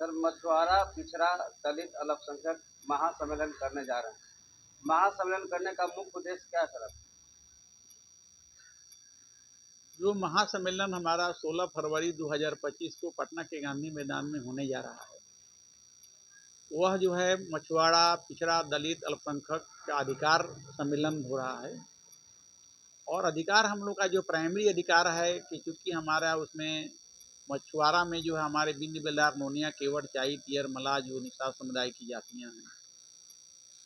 Sir मछुआरा पिछड़ा दलित अल्पसंख्यक महासम्मेलन करने जा रहे हैं। महासम्मेलन करने का मुख्य उद्देश्य क्या है सर? जो महासम्मेलन हमारा 16 फरवरी 2025 को पटना के गांधी मैदान में होने जा रहा है, वह जो है मछुआरा पिछड़ा दलित अल्पसंख्यक का अधिकार सम्मेलन हो रहा है। और अधिकार हम लोग का जो प्राइमरी अधिकार है कि चूंकि हमारा उसमें मछुआरा में जो है हमारे बिंद बेलदार नोनिया केवट चाई तियर मला जो निषाद समुदाय की जातियां हैं,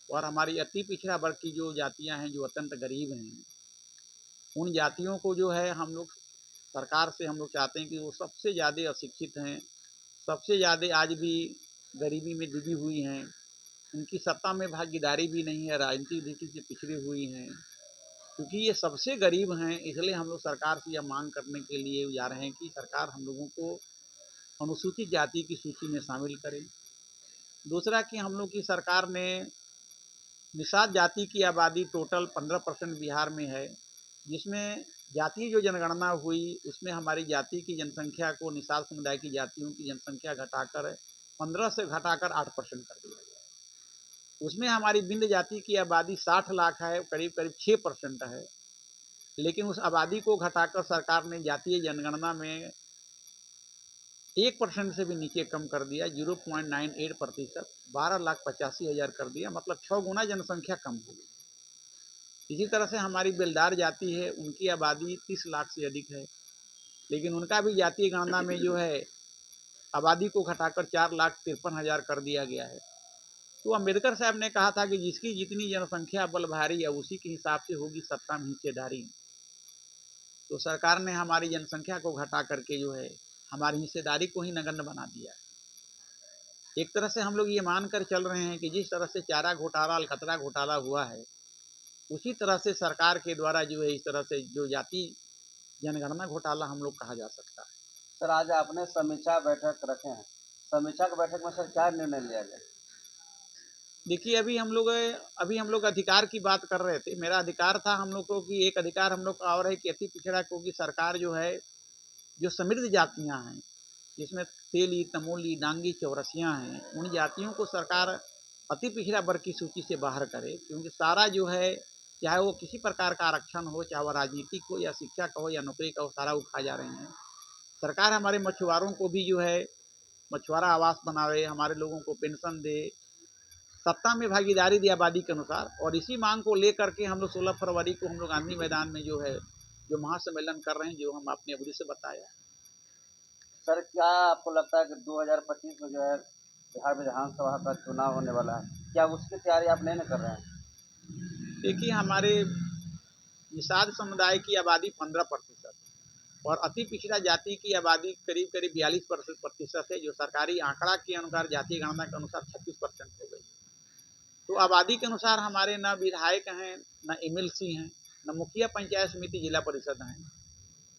और हमारी अति पिछड़ा वर्ग की जो जातियां हैं जो अत्यंत गरीब हैं, उन जातियों को जो है हम लोग सरकार से हम लोग चाहते हैं कि वो सबसे ज़्यादा अशिक्षित हैं, सबसे ज़्यादा आज भी गरीबी में डूबी हुई हैं, उनकी सत्ता में भागीदारी भी नहीं है, राजनीतिक दृष्टि से पिछड़ी हुई हैं। क्योंकि ये सबसे गरीब हैं, इसलिए हम लोग सरकार से यह मांग करने के लिए जा रहे हैं कि सरकार हम लोगों को अनुसूचित जाति की सूची में शामिल करें। दूसरा कि हम लोग की सरकार ने निषाद जाति की आबादी टोटल 15% बिहार में है, जिसमें जातीय जो जनगणना हुई उसमें हमारी जाति की जनसंख्या को निषाद समुदाय की जातियों की जनसंख्या घटाकर 15 से घटाकर 8% कर दिया गया। उसमें हमारी बिंद जाति की आबादी 60 लाख है, करीब करीब 6% है, लेकिन उस आबादी को घटाकर सरकार ने जातीय जनगणना में 1% से भी नीचे कम कर दिया, 0.98%, 12,85,000 कर दिया, मतलब 6 गुना जनसंख्या कम हो गई। इसी तरह से हमारी बेलदार जाति है, उनकी आबादी 30 लाख से अधिक है, लेकिन उनका भी जातीय गणना में जो है आबादी को घटाकर 4,53,000 कर दिया गया है। तो अम्बेडकर साहब ने कहा था कि जिसकी जितनी जनसंख्या बल भारी है उसी के हिसाब से होगी सत्ता में हिस्सेदारी। तो सरकार ने हमारी जनसंख्या को घटा करके जो है हमारी हिस्सेदारी को ही नगण्य बना दिया है। एक तरह से हम लोग ये मानकर चल रहे हैं कि जिस तरह से चारा घोटाला अलकतरा घोटाला हुआ है, उसी तरह से सरकार के द्वारा जो है इस तरह से जो जाति जनगणना घोटाला हम लोग कहा जा सकता है। सर आज आपने समीक्षा बैठक रखे हैं। समीक्षा की बैठक में सर क्या निर्णय लिया गया? देखिए अभी हम लोग अधिकार की बात कर रहे थे। मेरा अधिकार था हम लोग को कि एक अधिकार हम लोग का और है कि अति पिछड़ा को कि सरकार जो है जो समृद्ध जातियां हैं, जिसमें तेली तमोली डांगी चौरसियाँ हैं, उन जातियों को सरकार अति पिछड़ा वर्ग की सूची से बाहर करे। क्योंकि सारा जो है चाहे वो किसी प्रकार का आरक्षण हो, चाहे वह राजनीतिक हो या शिक्षा का हो या नौकरी का हो, सारा वो खा जा रहे हैं। सरकार हमारे मछुआरों को भी जो है मछुआरा आवास बनावे, हमारे लोगों को पेंशन दे, सत्ता में भागीदारी दी आबादी के अनुसार। और इसी मांग को लेकर के हम लोग 16 फरवरी को हम लोग गांधी मैदान में जो है जो महासम्मेलन कर रहे हैं, जो हम आपने अवधि से बताया। सर क्या आपको लगता है कि 2025 में जो है बिहार विधानसभा का चुनाव होने वाला है, क्या उसकी तैयारी आप नहीं कर रहे हैं? देखिए हमारे निषाद समुदाय की आबादी 15% और अति पिछड़ा जाति की आबादी करीब करीब 42% है, जो सरकारी आंकड़ा के अनुसार जातीय गणना के अनुसार 36% हो गई। तो आबादी के अनुसार हमारे न विधायक हैं, न एमएलसी हैं, न मुखिया पंचायत समिति जिला परिषद हैं।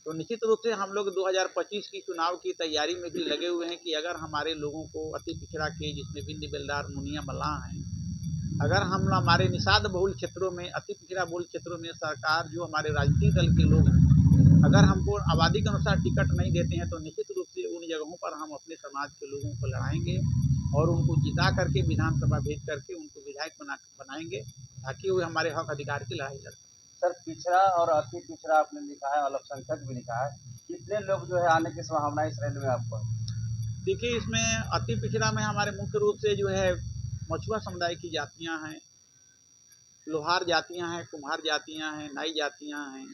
तो निश्चित रूप से हम लोग 2025 की चुनाव की तैयारी में भी लगे हुए हैं कि अगर हमारे लोगों को अति पिछड़ा के जिसमें बिंद बेलदार मुनिया मल्लाह हैं, अगर हम हमारे निषाद बहुल क्षेत्रों में अति पिछड़ा बहुल क्षेत्रों में सरकार जो हमारे राजनीतिक दल के लोग हैं अगर हमको आबादी के अनुसार टिकट नहीं देते हैं, तो निश्चित रूप से उन जगहों पर हम अपने समाज के लोगों को लड़ाएंगे और उनको जिता करके विधानसभा भेज करके उनको विधायक बनाएंगे, ताकि वो हमारे हक अधिकार की लड़ाई लड़ें। सर पिछड़ा और अति पिछड़ा आपने लिखा है, अल्पसंख्यक भी लिखा है, कितने लोग जो है आने की संभावना इस रेल में आपको? देखिए इसमें अति पिछड़ा में हमारे मुख्य रूप से जो है मछुआ समुदाय की जातियां हैं, लोहार जातियां हैं, कुम्हार जातियां हैं, नाई जातियां हैं,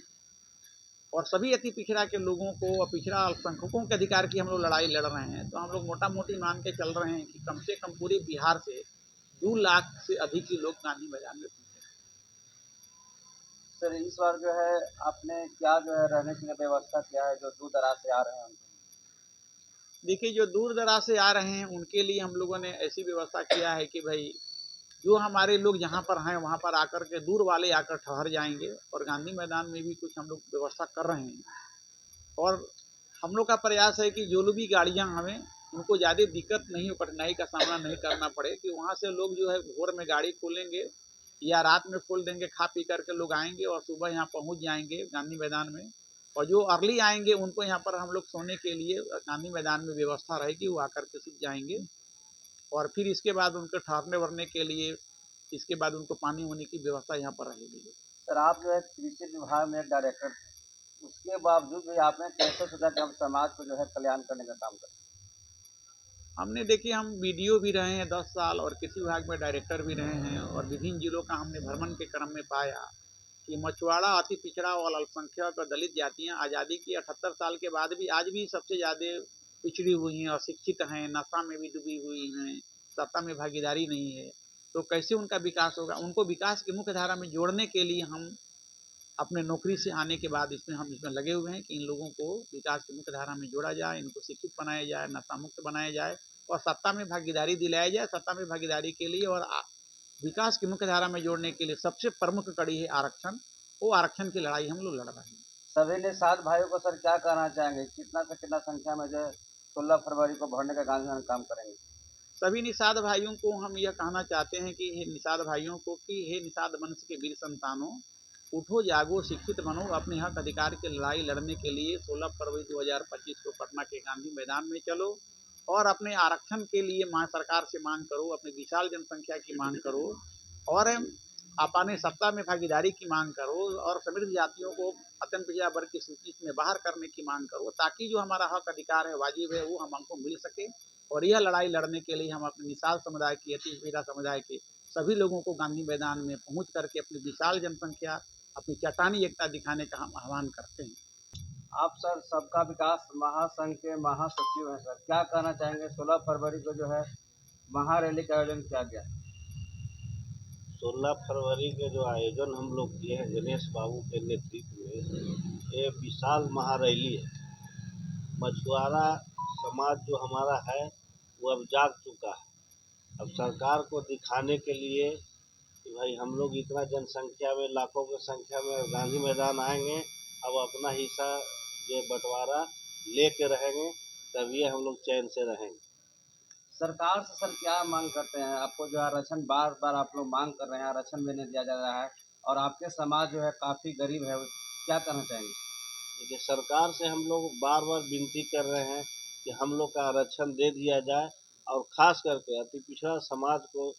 और सभी अति पिछड़ा के लोगों को और पिछड़ा अल्पसंख्यकों के अधिकार की हम लोग लड़ाई लड़ रहे हैं। तो हम लोग मोटा मोटी मान के चल रहे हैं कि कम से कम पूरे बिहार से 2 लाख से अधिक ही लोग गांधी मैदान में पहुंचे। सर इस बार जो है आपने क्या जो है रहने की व्यवस्था किया है जो दूर दराज से आ रहे हैं उनको? देखिए जो दूर दराज से आ रहे हैं उनके लिए हम लोगों ने ऐसी व्यवस्था किया है कि भाई जो हमारे लोग जहाँ पर हैं वहाँ पर आकर के दूर वाले आकर ठहर जाएंगे, और गांधी मैदान में भी कुछ हम लोग व्यवस्था कर रहे हैं। और हम लोग का प्रयास है कि जो लोग भी गाड़ियाँ हमें उनको ज़्यादा दिक्कत नहीं हो, कठिनाई का सामना नहीं करना पड़े, कि वहाँ से लोग जो है भोर में गाड़ी खोलेंगे या रात में खोल देंगे, खा पी करके लोग आएंगे और सुबह यहाँ पहुँच जाएंगे गांधी मैदान में। और जो अर्ली आएंगे उनको यहाँ पर हम लोग सोने के लिए गांधी मैदान में व्यवस्था रहेगी, वो आकर के सीख जाएंगे। और फिर इसके बाद उनको ठहरने वरने के लिए, इसके बाद उनको पानी होने की व्यवस्था यहाँ पर रहेगी। सर आप जो है कृषि विभाग में एक डायरेक्टर थे, उसके बावजूद भी आपने कैसे सोचा कि हम समाज को जो है कल्याण करने का काम करें? हमने देखिए, हम बीडीओ भी रहे हैं 10 साल और कृषि विभाग में डायरेक्टर भी रहे हैं, और विभिन्न जिलों का हमने भ्रमण के क्रम में पाया कि मछुआरा, अति पिछड़ा और अल्पसंख्यक और दलित जातियां आज़ादी की 78 साल के बाद भी आज भी सबसे ज़्यादा पिछड़ी हुई हैं, अशिक्षित हैं, नशा में भी डूबी हुई हैं, सत्ता में भागीदारी नहीं है। तो कैसे उनका विकास होगा? उनको विकास की मुख्य धारा में जोड़ने के लिए हम अपने नौकरी से आने के बाद हम इसमें लगे हुए हैं कि इन लोगों को विकास की मुख्य धारा में जोड़ा जाए, इनको शिक्षित बनाया जाए, नशा मुक्त बनाया जाए और सत्ता में भागीदारी दिलाया जाए। सत्ता में भागीदारी के लिए और विकास की मुख्य धारा में जोड़ने के लिए सबसे प्रमुख कड़ी है आरक्षण। वो आरक्षण की लड़ाई हम लोग लड़ रहे हैं। सभी निषाद भाइयों को सर क्या कहना चाहेंगे, कितना से कितना संख्या में जो है 16 फरवरी को भरने का गांधी मैदान काम करेंगे? सभी निषाद भाइयों को हम यह कहना चाहते हैं कि हे निषाद भाइयों को कि हे निषाद वंश के वीर संतानों, उठो जागो, शिक्षित बनो, अपने हक अधिकार की लड़ाई लड़ने के लिए 16 फरवरी 2025 को पटना के गांधी मैदान में चलो और अपने आरक्षण के लिए सरकार से मांग करो, अपनी विशाल जनसंख्या की मांग करो और अपने सत्ता में भागीदारी की मांग करो और समृद्ध जातियों को अत्यंत पिछड़ा वर्ग की सूची में बाहर करने की मांग करो, ताकि जो हमारा हक अधिकार है, वाजिब है, वो हमको मिल सके। और यह लड़ाई लड़ने के लिए हम अपने निषाद समुदाय की, अति पिछड़ा समुदाय के सभी लोगों को गांधी मैदान में पहुंच करके अपनी विशाल जनसंख्या, अपनी चट्टानी एकता दिखाने का हम आह्वान करते हैं। आप सर सबका विकास महासंघ के महासचिव हैं सर, क्या कहना चाहेंगे? 16 फरवरी को जो है महारैली का आयोजन किया गया। 16 फरवरी के जो आयोजन हम लोग किए हैं गणेश बाबू के नेतृत्व में, ये विशाल महारैली है। मछुआरा समाज जो हमारा है वो अब जाग चुका है। अब सरकार को दिखाने के लिए कि भाई हम लोग इतना जनसंख्या में, लाखों की संख्या में गांधी मैदान आएंगे, अब अपना हिस्सा ये बंटवारा ले के रहेंगे, तभी हम लोग चैन से रहेंगे। सरकार से सर क्या मांग करते हैं? आपको जो आरक्षण बार बार आप लोग मांग कर रहे हैं, आरक्षण भी नहीं दिया जा रहा है और आपके समाज जो है काफ़ी गरीब है, क्या कहना चाहेंगे? देखिए, सरकार से हम लोग बार बार विनती कर रहे हैं कि हम लोग का आरक्षण दे दिया जाए और ख़ास करके अति पिछड़ा समाज को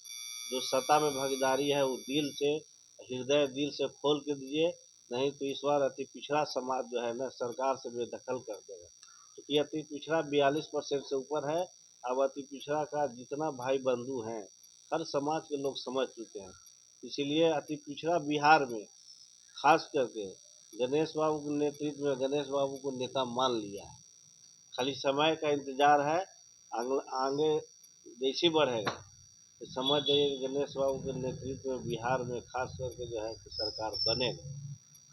जो सत्ता में भागीदारी है वो दिल से, हृदय दिल से खोल के दीजिए, नहीं तो इस बार अति पिछड़ा समाज जो है ना सरकार से बेदखल कर देगा। क्योंकि अति पिछड़ा 42% से ऊपर है। अब अति पिछड़ा का जितना भाई बंधु हैं, हर समाज के लोग समझ चुके हैं। इसीलिए अति पिछड़ा बिहार में खास करके गणेश बाबू के नेतृत्व में गणेश बाबू को नेता मान लिया है। खाली समय का इंतजार है, आगे जैसे बढ़ेगा तो समझ जाइए गणेश बाबू के नेतृत्व में बिहार में खास करके जो है कि सरकार बनेगा।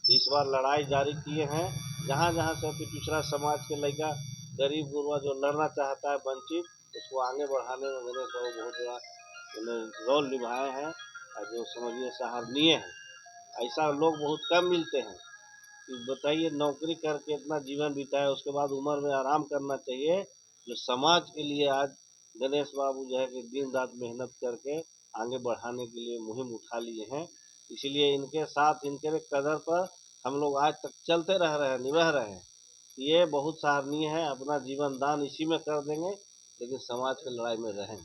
इस बार लड़ाई जारी किए हैं, जहाँ जहाँ से अति पिछड़ा समाज के लड़का, गरीब गुरबा जो लड़ना चाहता है वंचित, उसको आगे बढ़ाने में गणेश बाबू बहुत बड़ा रोल निभाए हैं और जो समझिए सराहनीय है। ऐसा लोग बहुत कम मिलते हैं कि बताइए नौकरी करके इतना जीवन बिताए, उसके बाद उम्र में आराम करना चाहिए। जो समाज के लिए आज गणेश बाबू जो है कि दिन रात मेहनत करके आगे बढ़ाने के लिए मुहिम उठा लिए हैं, इसीलिए इनके साथ, इनके कदर पर हम लोग आज तक चलते रह रहे हैं, निभा रहे हैं। ये बहुत सराहनीय है, अपना जीवन दान इसी में कर देंगे, लेकिन समाज की लड़ाई में रहेंगे।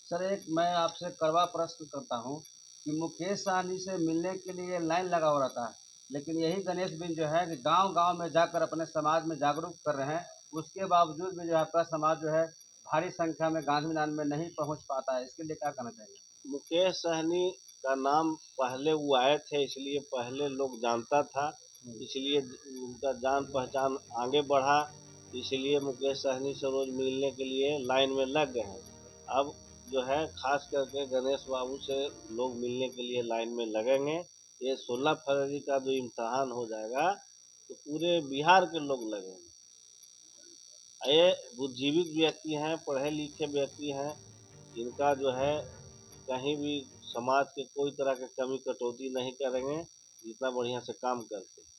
सर एक मैं आपसे कड़वा प्रश्न करता हूँ कि मुकेश सहनी से मिलने के लिए लाइन लगा हुआ रहता है, लेकिन यही गणेश बिन जो है कि गांव-गांव में जाकर अपने समाज में जागरूक कर रहे हैं, उसके बावजूद भी जो है आपका समाज जो है भारी संख्या में गांधी मैदान में नहीं पहुंच पाता है, इसके लिए क्या कहना चाहिए? मुकेश सहनी का नाम पहले वो आए थे, इसलिए पहले लोग जानता था, इसलिए उनका जान पहचान आगे बढ़ा, इसलिए मुकेश सहनी से रोज मिलने के लिए लाइन में लग गए हैं। अब जो है खास करके गणेश बाबू से लोग मिलने के लिए लाइन में लगेंगे। ये 16 फरवरी का जो इम्तहान हो जाएगा तो पूरे बिहार के लोग लगेंगे। ये बुद्धिजीवी व्यक्ति हैं, पढ़े लिखे व्यक्ति हैं, इनका जो है कहीं भी समाज के कोई तरह के कमी कटौती नहीं करेंगे, जितना बढ़िया से काम करते हैं।